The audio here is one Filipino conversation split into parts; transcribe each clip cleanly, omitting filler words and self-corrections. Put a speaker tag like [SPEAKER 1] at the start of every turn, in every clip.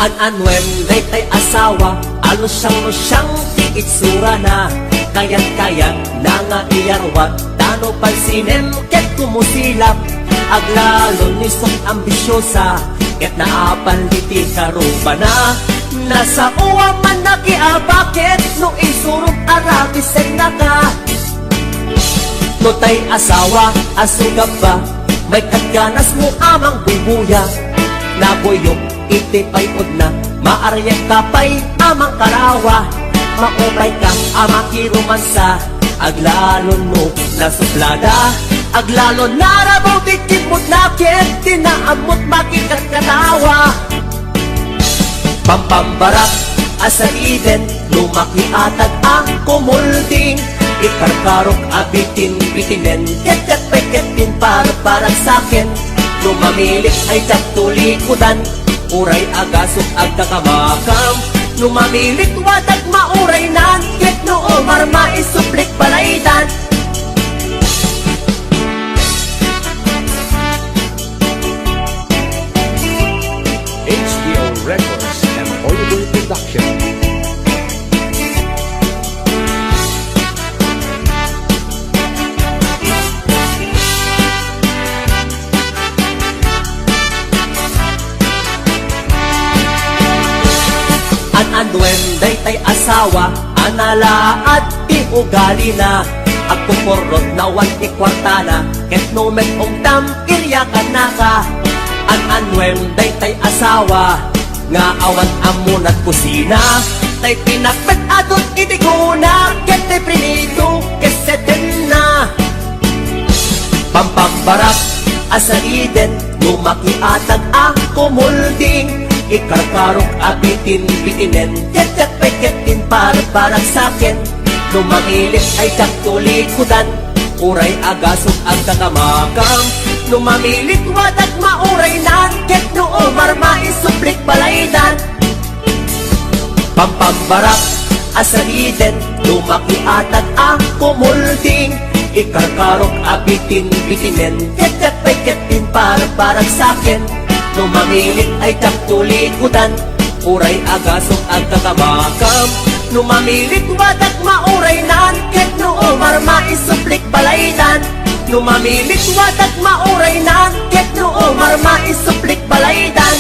[SPEAKER 1] An-anwem day asawa, alusyang-lusyang ti itsura na, kayat-kayat na nga iyarwat, tano pansinem ket kumusilap, aglalon ni sok ambisyosa, ket naapaliti karuba na, nasa uwa man nakiabakit, no isurong arabisen na ka. No tay asawa, asugab ba, may katganas mo amang bubuya, nabuyok iti payod na, maaryak kapay amang karawa, maupay ka amang kirumansa, aglalon mo na suplada, aglalon narabaw dikimot nakin, tinaamot makikat katawa. Pampambarak asa Eden, lumaki atag ang kumulding, ikarkarok abitin bitinen, ket pay ketin parang sakin, lumamilik ay taktulikudan, uray agasok agkakamakam, lumamilik watag mauray nan, ket no omar maisuplik balaydan.
[SPEAKER 2] HBO Records and Oliver Production.
[SPEAKER 1] An-anwem day asawa, anala at ti ugali na, agpuporot na wan ti kwartana, ket no met ongtam iryakan na ka. An-anwem day asawa, nga awan amon at kusina, tay pinakpet adot itiguna, ket tay prinito keseten na. Pampambarak asa Eden, lumaki atag ang kumulding, ikarkarok abitin bitinen, ket pay ketin parang sakin, lumangilit ay kaktulikudan, uray agasok ang kakamakam, lumamilit watag mauray nan, ket no omar maisuplik balaydan. Pampambarak asa Eden, lumaki atag ang kumulding, ikarkarok abitin bitinen, ket pay ketin parang sakin, lumamilit ay kaktulikudan, uray agasok ang kakamakam, lumamilit watag mauray nan, ket no omar maisuplik balaydan. Lumamilit watag mauray nan, ket no omar maisuplik balaydan.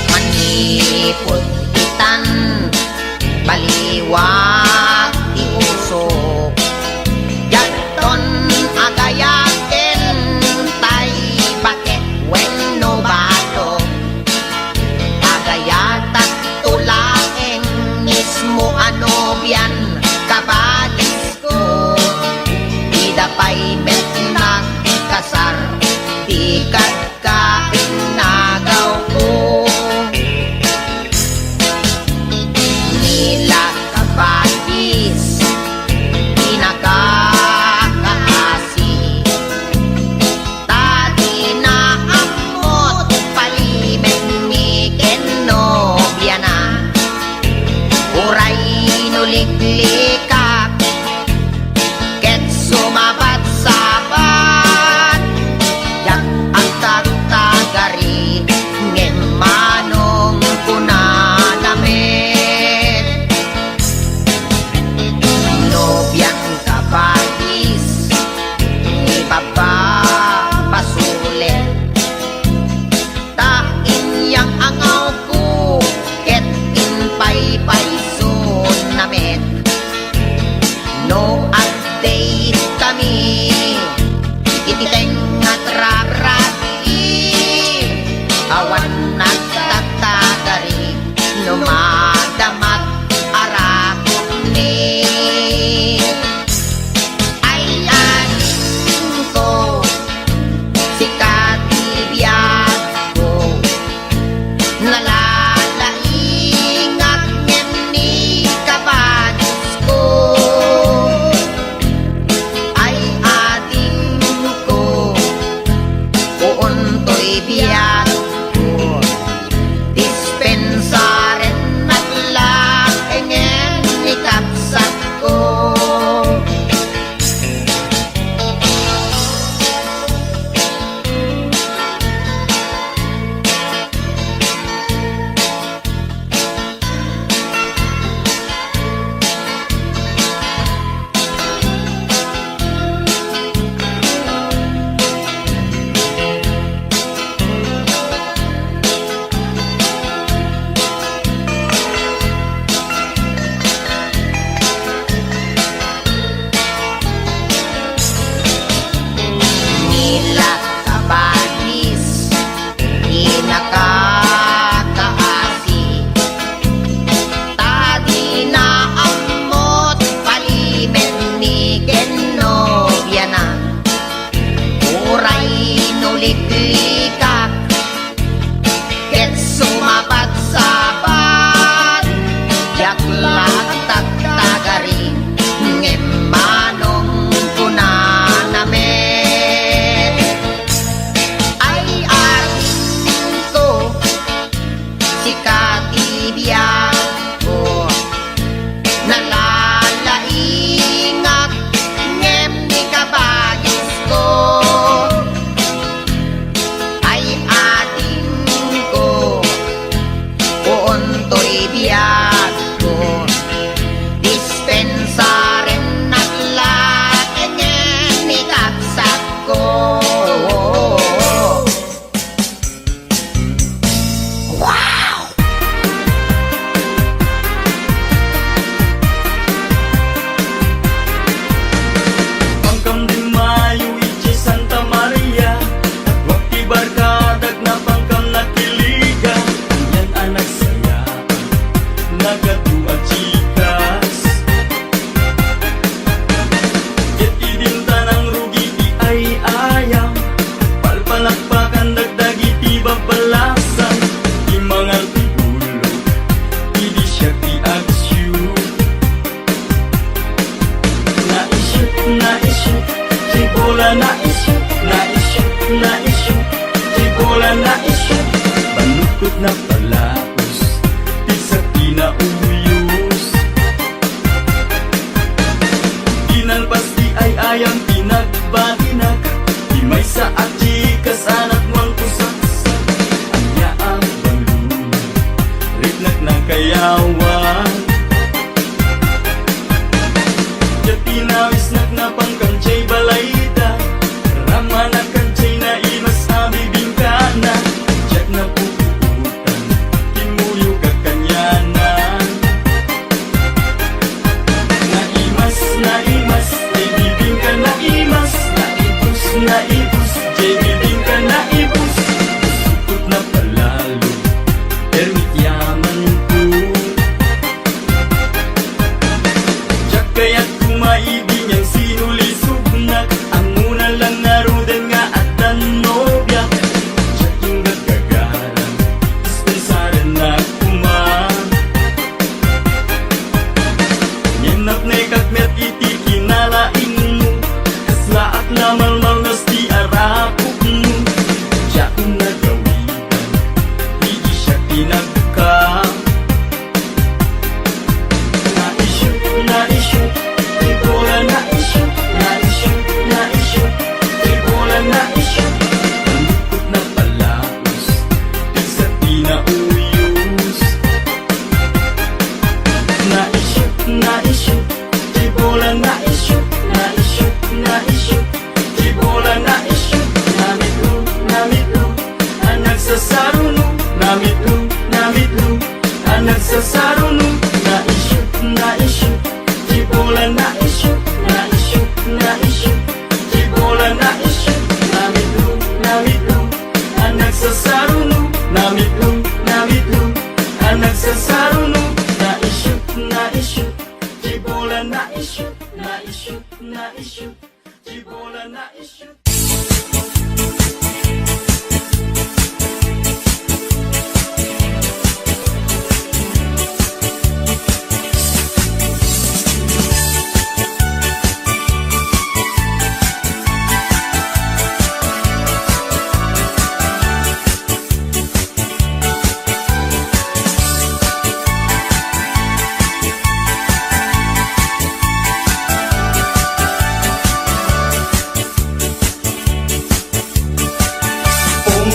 [SPEAKER 3] Manipod itan, baliwag di usok, yaton agayaken, tay bakit when no bato, agayatat tulaeng mismo ano biyan, kabagis ko, idapay met nagkasar, tikat ka inagaw ko. Nila kabagis, pinagkakaasi, tadi na amot palimet miken no biyana, uray nuliklikak, ket sumabat-sabat, yak ang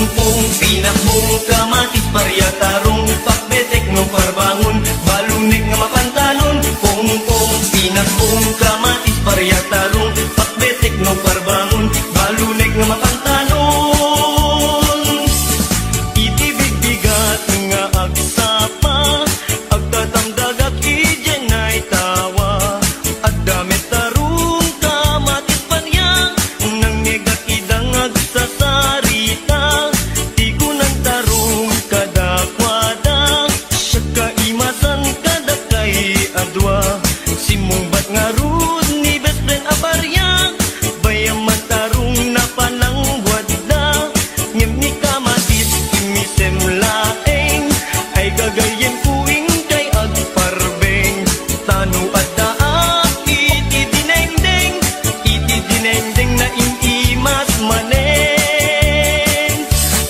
[SPEAKER 4] Pungpung, pinakbong, kamatis, parya, tarong, pakbetek, no parbangon, balunik nga mapantalon. Pungpung, pinakbong, kamatis, parya, tarong, pakbetek, no parbangon, balunik nga mapantalon. Itibig bigat nga agsapa, agtatamdagak ijen ay tawa, at damit tarong, kamatis, parya, nang negak idang agsasarita. Di ko nang tarong kadakwada, siya kaimasan kada kay adwa. Simungbat nga rud ni best friend aparya, bayaman tarong na panangwad da. Ngem ni kamatis imisem laeng, ay gagayen kuing kay agparbeng. Tano at daak iti dinengdeng na imas maneng.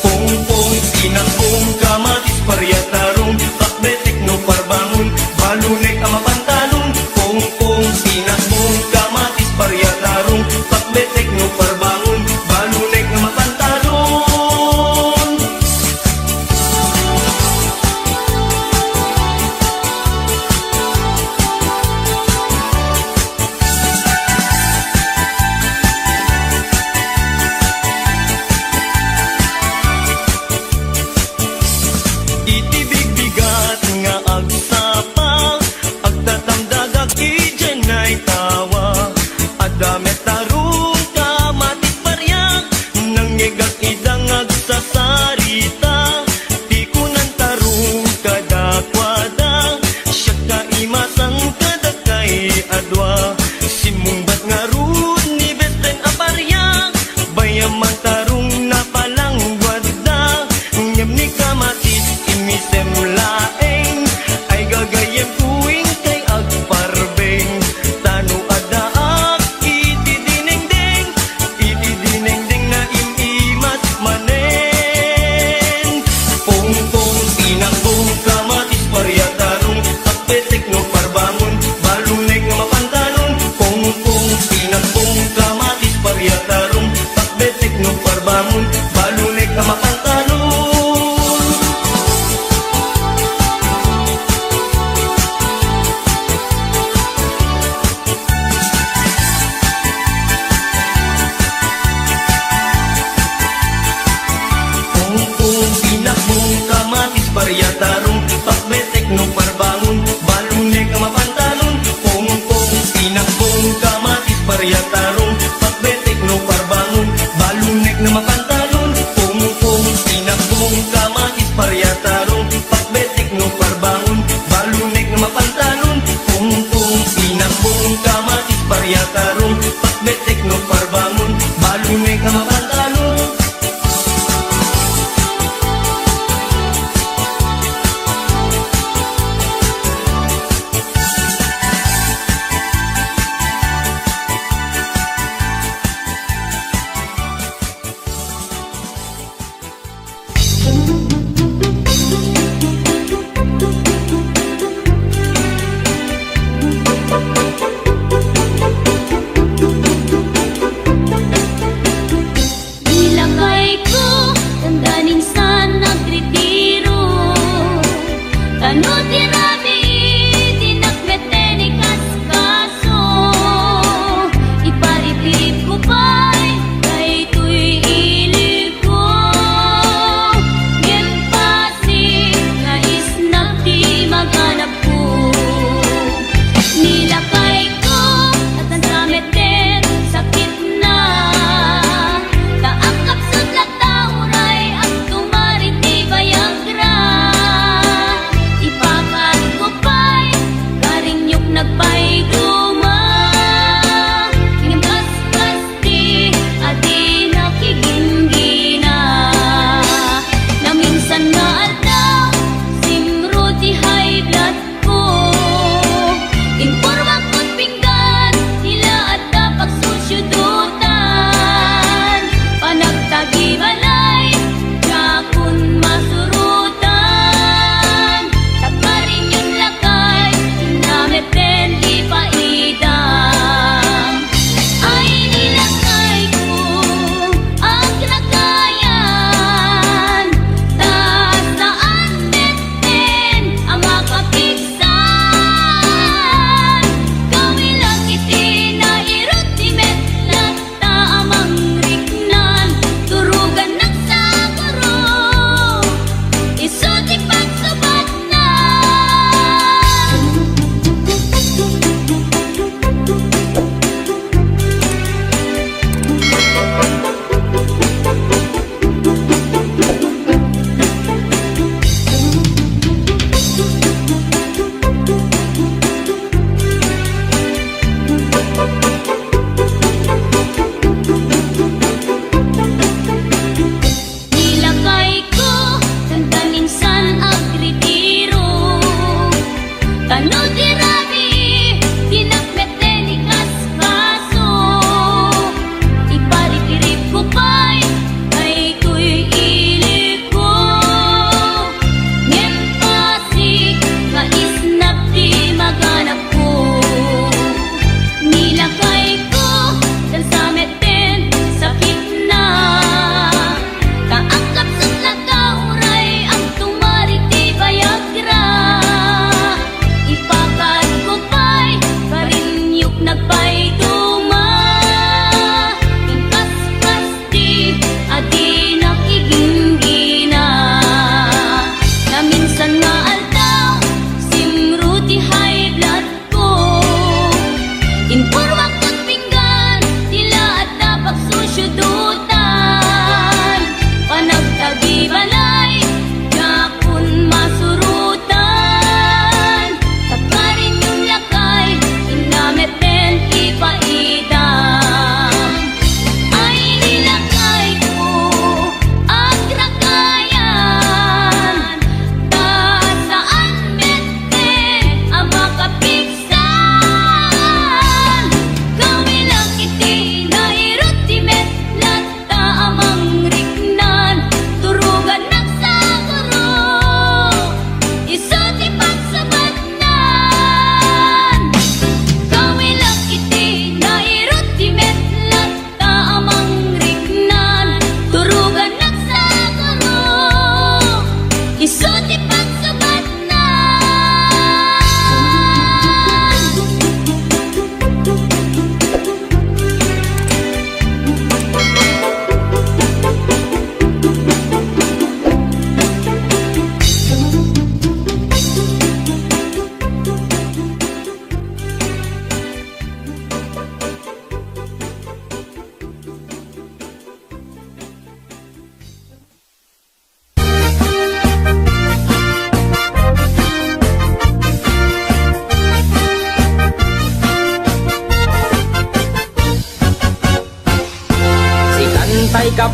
[SPEAKER 4] Pungpung, pinakbong, kamatis, parya, tarong, pakbetek, no parbangon, balunek ang mapantalon. Pungpung, pinakbong, kamatis, parya, tarong, pakbetek, no parbangon, balunek ang mapantalon. Itibig bigat nga agsapa, agtatamdagak ijen ay tawa, adamet tarong, kamatis, parya, nang ngegak idang agsasarita. Di ko nang tarong kadakwada, siya kaimasan kada kay adwa. Simungbat nga rud ni best friend aparya, bayaman tarong na palangwad da. Ngem ni kamatis imisem laeng, ay gagayem kuing kay agparbeng. Tano adaak iti dinengdeng na imimas manen. Pungpung, pinakbong, kamatis, parya, tarong, pakbetek, no parbangon, balunek nga mapantalon. Pungpung, pinakbong, kamatis, parya, tarong, pakbetek, no parbangon, balunek nga mapantalon. Pungpung, pinakbong, kamatis, parya, tarong, pakbetek, no parbangon, balunek ang mapantalon. Pungpung, pinakbong, kamatis, parya, tarong, pakbetek, no parbangon, balunek na mapantalon. Pungpung,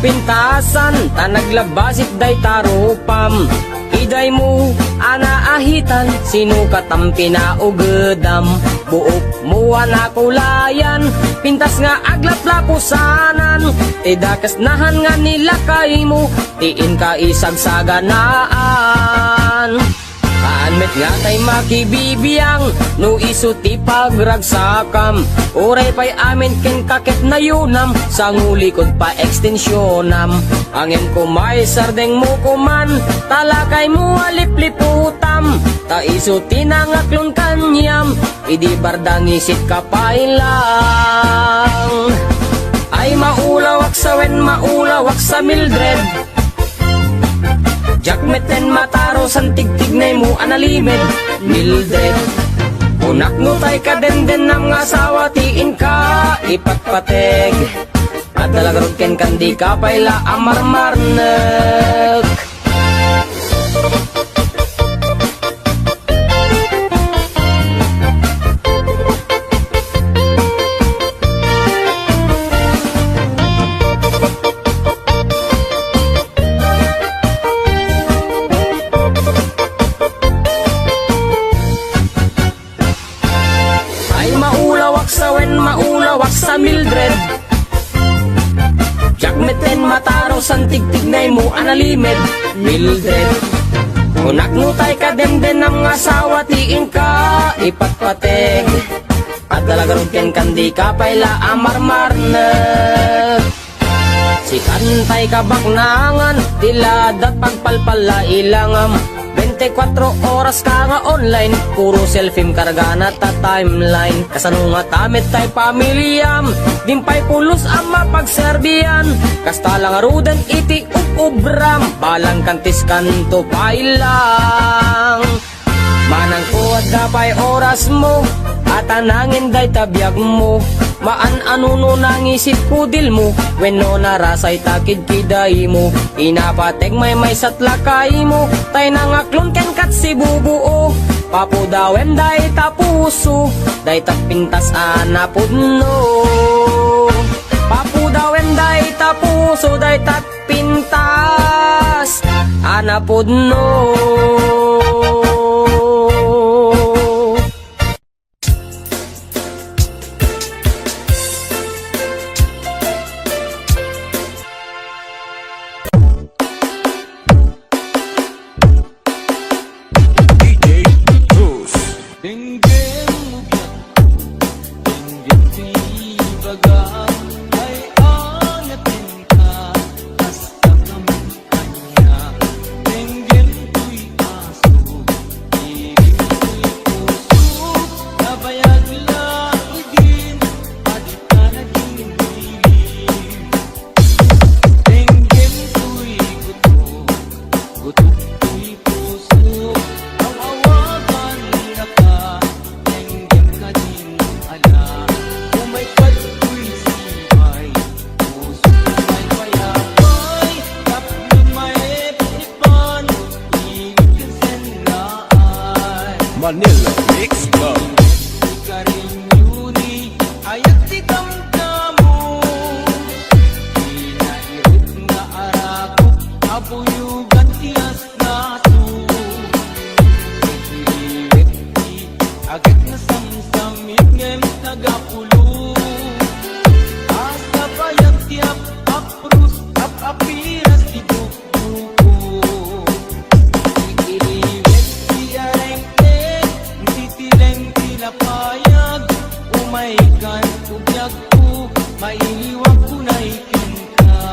[SPEAKER 5] pintasan, ta naglabasit day tarupam. Iday mo, anaahitan, sinukat ang pinaugedam. Buok mo anakulayan, pintas nga aglaplapusanan. Tidakas nahan nga nila kay mo, tiin ka isagsaganaan. Kaanmet nga tay makibibiyang, no isuti pagragsakam. Oray pa'y amin ken kakit na yunam, sa ngulikod pa ekstensyonam. Angin ko may sardeng mo kuman, talakay mo alipliputam. Ta isuti nangaklon kanyam, idi bardang isit ka pailang. Ay maulawak sa wen, maulawak sa Mildred. Jakmeten mataro san tigtignay mo analimed Mildred. Unak no tay ka den ng asawa tiin ka ipatpateg. At talagarod ken kandi ka payla amarmarnek. Maulawak sa Mildred. Jakmeten mataro san tigtignay mo analimed Mildred. Unak nutay ka den ng asawa tiin ka ipatpateg. At talagarod ken kandi ka payla amarmarnek. Si kantay ka baknangan, tiladat pagpalpala ilangam. 24 oras ka nga online, puro selfie kargana ta timeline. Kasano nga tamit tay pamilyam, dimpay pulos ang mapagserbiyan. Kasta lang aruden iti ubram, balang kantis kanto pailang. Manang kuwad kapay oras mo, at anangin day tabiyag mo. Maan anuno nangisip kudil mo, wenno narasay takid kiday mo. Inapateg may satlakay mo, tay nangaklon ken kat si bubuo. Papudawem day tapuso, day tapintas anapudno. Papudawem day tapuso, day tapintas anapudno.
[SPEAKER 2] Manila Mix Club.
[SPEAKER 6] Agad na samsamit ngem tagapulo. Asa payag tiap aprus apiras di buku. Ikiliwet di arengte, titileng tilapayag. Umaikan tubyak ko, maiiwag ko na ikin ka.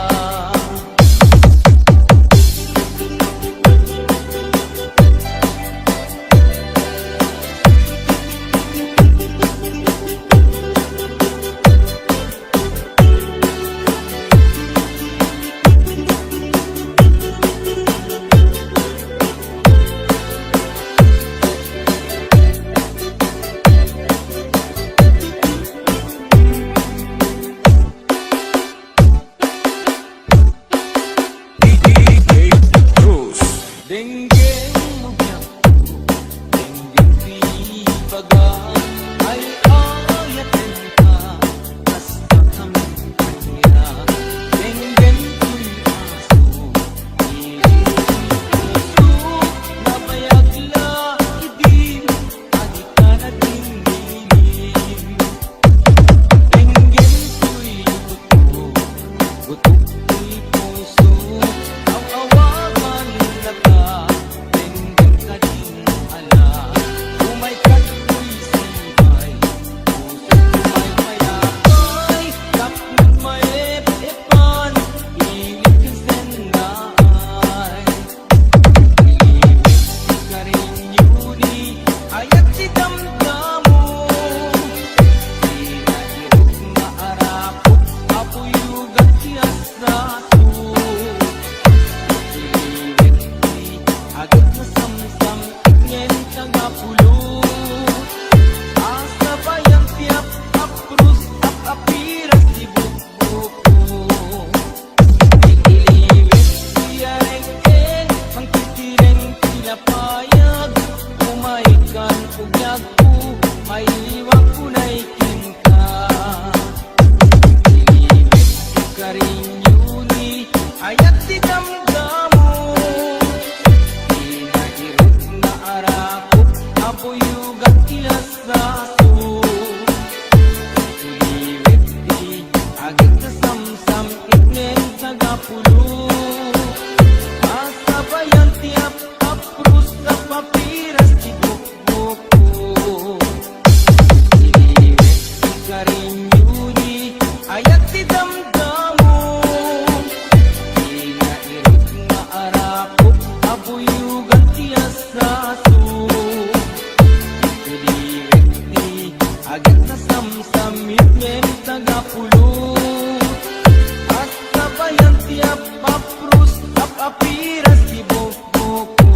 [SPEAKER 6] apiras di bokboko.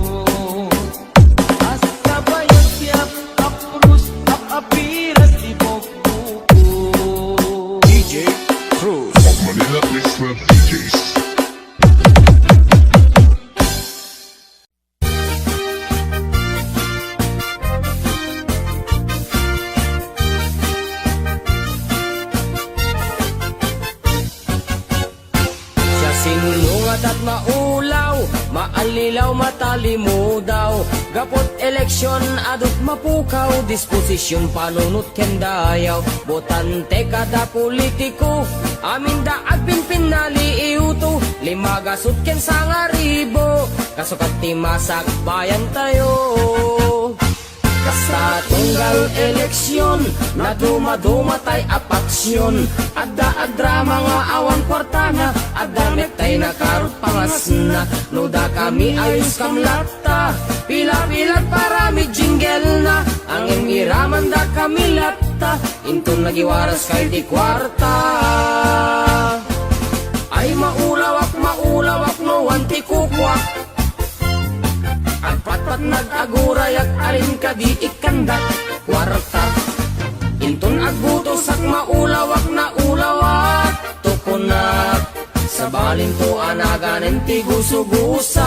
[SPEAKER 6] Hasta bayan siap aprus apiras di bokboko.
[SPEAKER 2] DJ Cruz.
[SPEAKER 7] Manila Mixclub DJs.
[SPEAKER 5] Siya sinulungat at maulaw, maalilaw, matalimudaw. Gapot eleksyon, adot mapukaw, disposisyon panunot kendayaw. Botante kada politiko, amin da agpinpin naliiuto. Limagasot ken sangaribo, kasukat timasak bayan tayo. Kasta tunggal eleksyon, na dumadumatay apaksyon. Adda-adra mga awan kwartana, adamit tay nakarot pangas na. Nuda kami ayos kam lata, pila-pilat parami jingle na. Ang imiraman da kami lata, intun nagiwaras kay di kwarta. Ay maulawak no wanti kukwak. At patpat nag-agurayak alin ka di ikandak kwarta. Intun agbutos at maulawak na ulawak tukunak. Sa balin to anaganen ti gusugusak.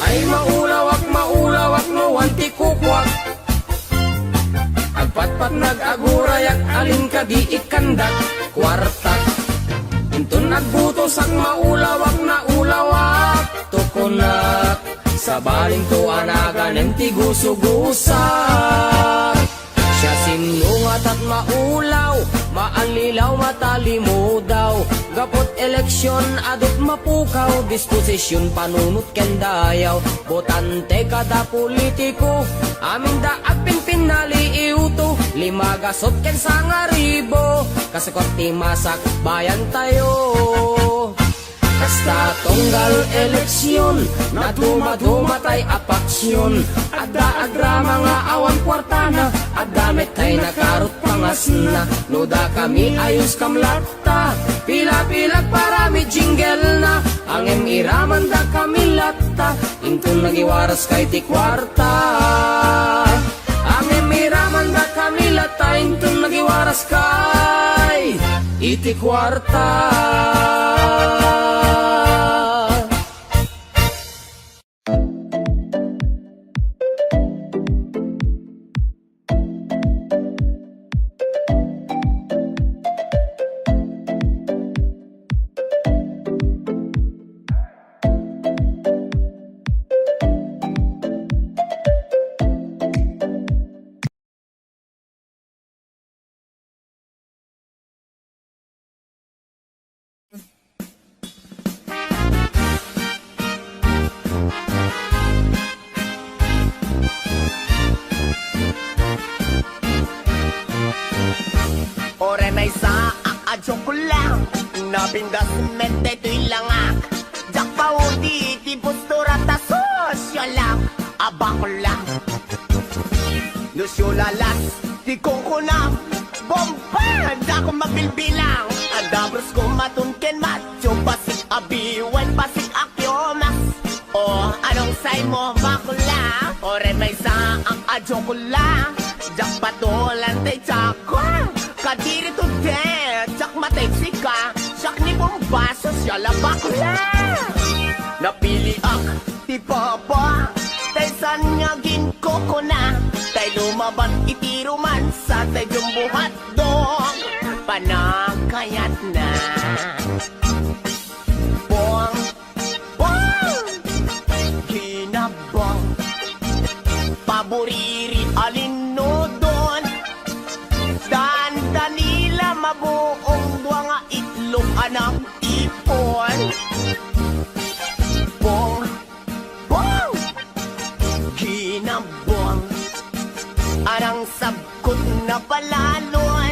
[SPEAKER 5] Ay maulawak no wanti kukwak. Agpatpat nag-agurayak alin ka di ikandak kwarta. Intun nagbutos ang maulawak na ulawak tukunak. Sa baling to anaganen ti gusugusak. Siya sinungat at maulaw, maalilaw, matalimudaw. Gapot eleksyon, adot mapukaw, disposisyon panunot kendayaw. Botante kada politiko, amin da agpinpin naliiuto. Limagasot ken sangaribo, kasakot timasak bayan tayo. Kasta tunggal eleksyon, na dumadumatay apaksyon. Adda-agra mga awan kwartana, adamit tay nakarot pangas na. Nuda kami ayos kam lata, pila-pilag parami jingle na. Ang emiraman da kami lata, intun nagiwaras kay ti kwarta. Ang emiraman da kami lata, intun nagiwaras kay iti kwarta.
[SPEAKER 1] Ore may sa aadyo ko lang, napindas mente to'y langak. Jak pa udi, ti postura ta sosyo lang, aba ko lang. Lusyo lalas, ti kukunam, bomba, da ko magbilbilang. Adabros ko matunken macho, pasik abiwan, pasik akyomas. O, anong say mo, bakula? Ore may sa aadyo ko lang, jak patulan tay chako. Kadiri to de, jak mateksi ka, jak ni bombaso siya labakula. Napili ak, ti papa, tay sanyagin koko na. Tay lumaban itiruman sa tay jumbuhat dong, panagkayat na. Bong, bong, ginabang, paboriri alinodon. Danila mabuong duwa nga itlog anang ipon. Bong, bong, ginabong, anang sabkot na palalon.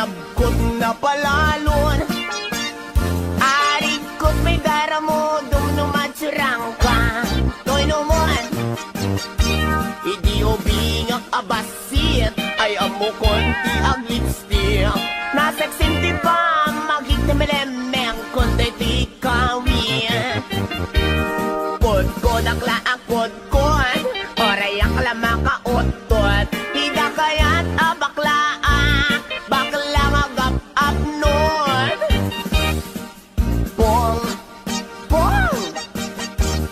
[SPEAKER 3] sabkot na palalon. Aring kot may daramo, dumnumatsurang ka. Toy naman, idi obingak abasit, ay amo konti ang lipstick. Nasaksinti pa, magigtamilemeng konti di kawin. Kod-kod akla ang kod-kod, oray akla makautot. Hida kaya't abaklaan, bakla magap-up nun. Pong, pong,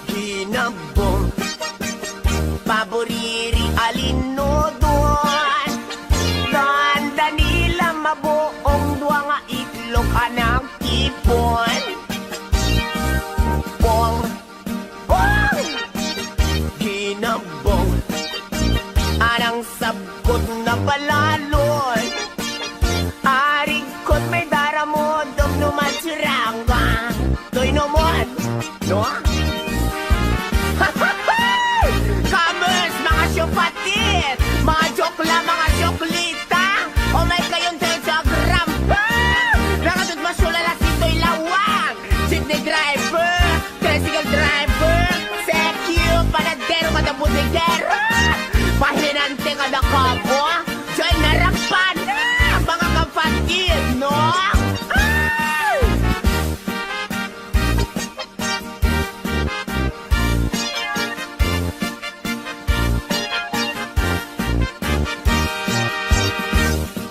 [SPEAKER 3] ginabong, paboriri alinodon. Tanda nila mabuong dua nga itlog anang ipon. Pong, pong, ginabong, anang sabkot na palalon. Arigkot may daramo, dumnumatsuranga. Toy naman, no? Kamers, mga syupatit, mga joke lang, mga syoklita. O may kayong telegram. Nakatut masulala si Toy Lawag, jeepney driver, tricycle driver, sekyo, panadero kada butigero, pahinante kada kapo, joy narapan na, mga kapatid, no? Ay!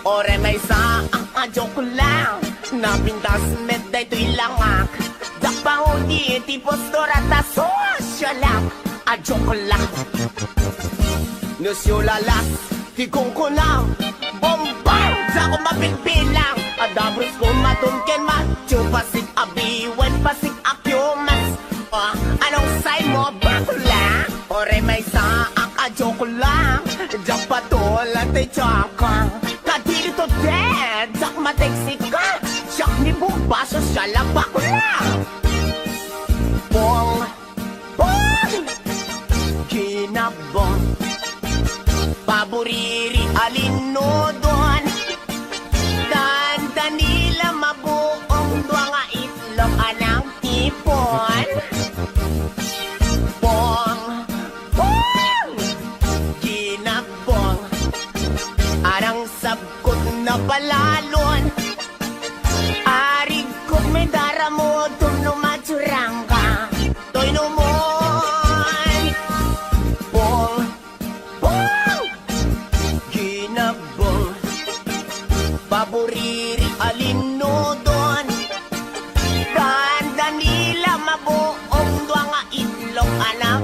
[SPEAKER 3] Ore may sa ang joke lang, napintas med day to'y langak. Dakpa hudi, tipos dorata sosyalang, a joke lang. Nusyulalas, tikong ko lang, bombang, sa ko mapigbilang. Adabros ko matumken macho, pasig abiwan, pasig akyumas. Anong say mo, bakla? Ore may sa ang joke lang, jakpa to lantay tsaka. Kadiri to dead, sak mateksik ka, siyak ni bubaso siya lang bakla. Pong, pong, ginabong, paboriri alinodon. Tanda nila mabuong dua nga itlog anang tipon. Pong, pong, ginabong, arang sabkot na palalon. Arig ko may daramo, dumnumatsurang ka. Toy naman, pong, pong, ginabong, paboriri alinodon. Tanda nila mabuong dua nga itlog anak.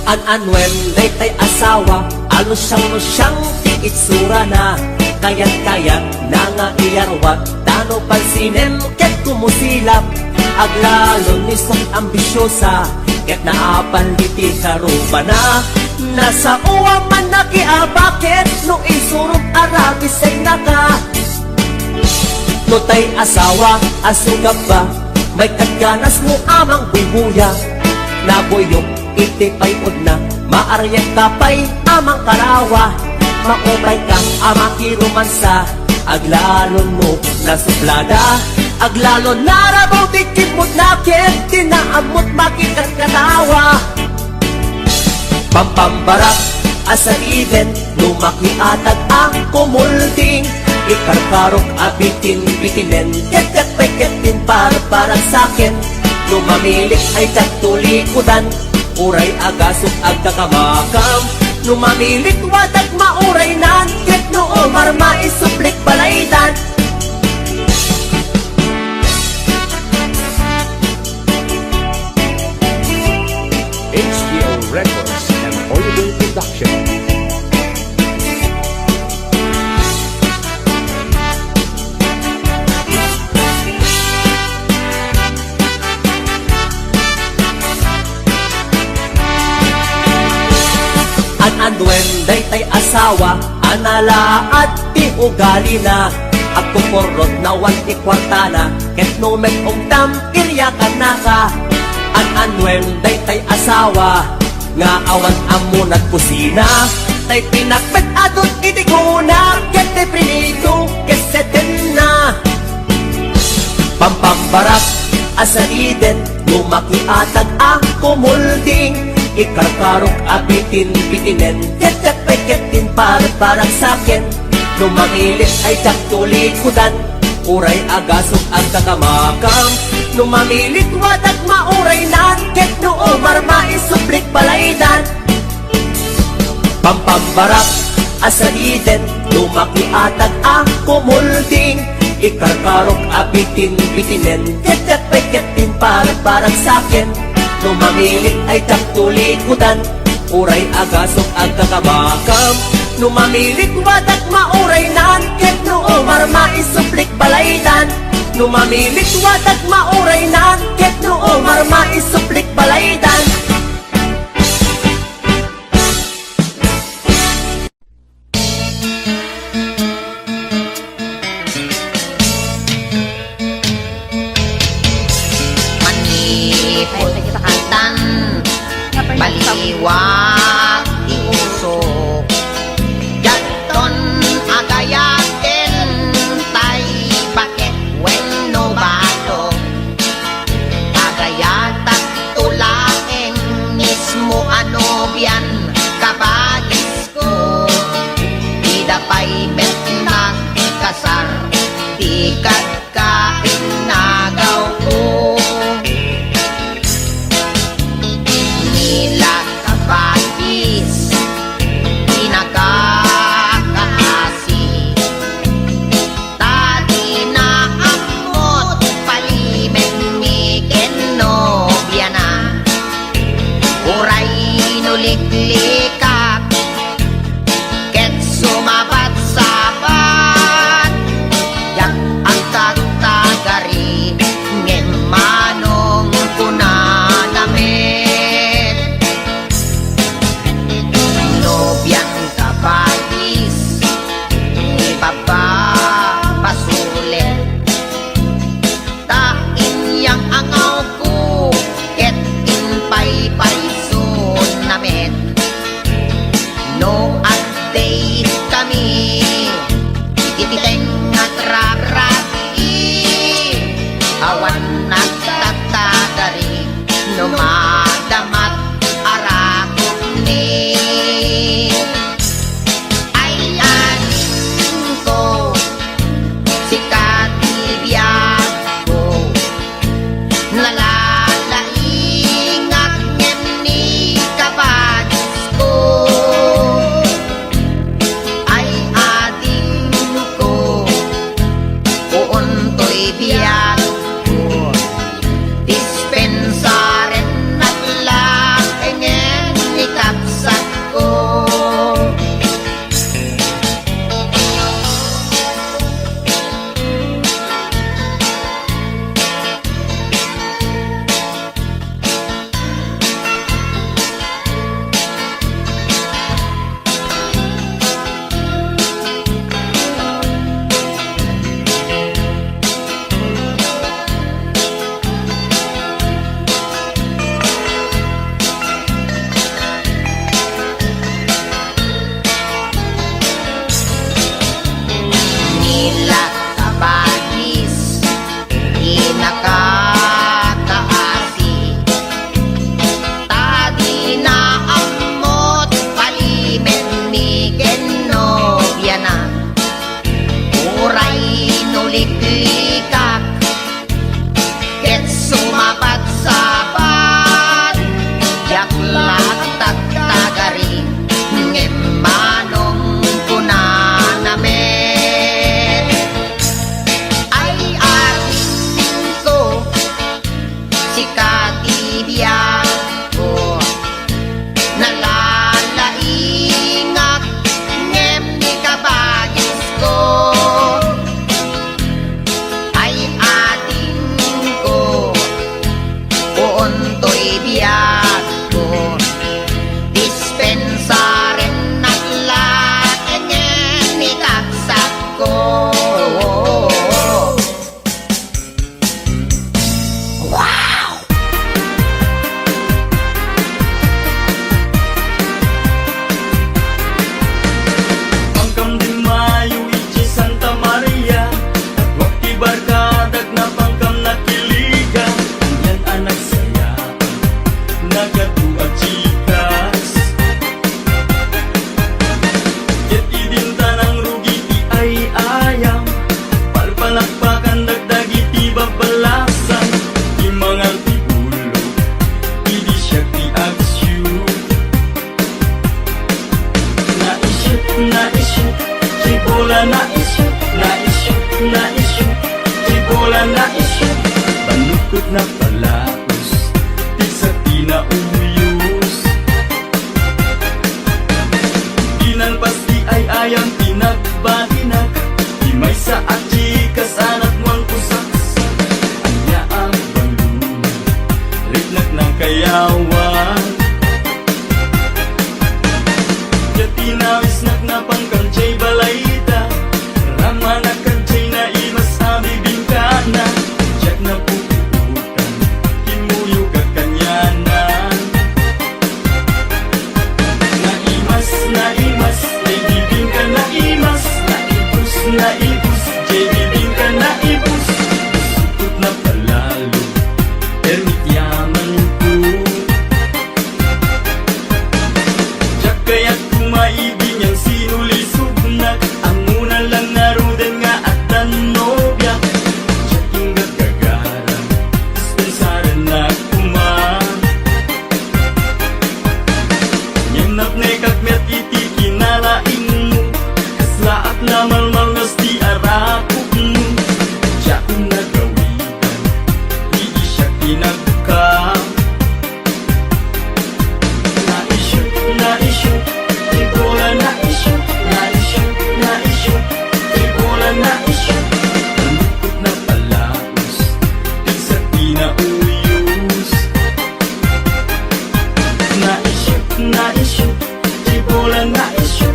[SPEAKER 1] An-anwen, day asawa, alusyang-lusyang tiitsura na. Kayat-kayat na nga iyarwat, tano pansinem, ket kumusilap. Aglalon ni sang ambisyosa, ket naapaliti karupa na. Nasa uwa man nakiabakit, no isurog arabisay na ka. No tay asawa, asugap ba, may kaganas mo amang bubuya. Naboyok, itipay-od na, maaryak kapay amang karawa. Maupay ka amang kirumansa, aglalon mo na suplada. Aglalon narabaw tikipot nakit, tinaamot makikat katawa. Pampambarak, asaliden, lumaki atag ang kumulding. Ikarkarok abitin-bitinen, ket-ket-pay-ketin para sakin. Lumamilik ay katulikudan, uray agasok agkakamakam. Lumamilik wadag mauray nan, ket noo marma isuplik balaydan.
[SPEAKER 2] HBO Records and Holiday Production.
[SPEAKER 1] An-anwen, day asawa, anala at ti ugali na. Ako porot na wanti kwartana, ket no meg og tam irya ka na ka. An-anwen, day asawa, Nga awan amunat kusina Tay pinakpet adot itiguna Kete prinito keseten na Pampambarak asaliden Lumaki atag ang kumulding Ikarkarok abitin bitinen Ketet peketin parang sakin Numangilit ay tsak tulikudan Uray agasok ang kakamakam Numamilit wadag mauray nan Ket noo marmais suplik balaydan Pampambarak asaliden Lumaki atag ang kumulding Ikarkarok abitin bitinen Ketet peketin parang sakin Numamilit ay tsak tulikudan Uray agasok ang kakamakam Numamilit wadag mauray nan Ket noo marmais suplik balaydan Numamilit wadag mauray nan Ket noo marmais suplik balaydan
[SPEAKER 8] Manipot katan baliwag iusok Yaton agayatin tay bakit wenno bato Agayatak tulaeng mismo ano biyan kabagis ko Idapay met nagkasar Tikat ka inagaw ko Nila kabagis Pinagkakaasi Tadi na amot Palimen mi kenobya na Uray nuliklikak Ket sumabat-sabat Yak ang tatagari Ngem manong kunanamit Nobyan kabagis Ibababasulit Tain yang angaw ko Ket inpay-pay sunamit
[SPEAKER 4] katu at chikas. Ket idinta ng rugi ti ay ayam, palpalakpakan dagdag iti babalasan, ti mangal ti ulo, idi siya ti agsyu. Na-isyu, ti bola na-isyu, ti bola na-isyu. Banukot na palaos, ti sa tinauyos. Dinalpas ti ay ayam, tinagbatinag, di may sa achikas anak mong kusaksak. Anya ang baluna, ritnak ng kayawan. Tinawis na pangkaljay balayta, rama na kaljay na imas amibing kana. Diyak na puputan, himuyo kakanyanan. Naimas, jay bibing ka naimas. Naibus, jay bibing ka naibus. Sukot na palalo, permit yaman ko. Diyak kaya't kumaibig niyang sinulisugnak, ang una lang narudan nga at tanobya. Diyak yung gagagarang, dispensaran na kumang. Nyanap na ikagmet iti kinalaing mo, kaslaak na malmal nas ti arakok mo. Diyak yung nagawitan, di siya tinagkam. Na-issue, di bola na-issue, di bola na-issue. Malukot na palaos, di sa tinauyos. Na-issue, di bola na-issue,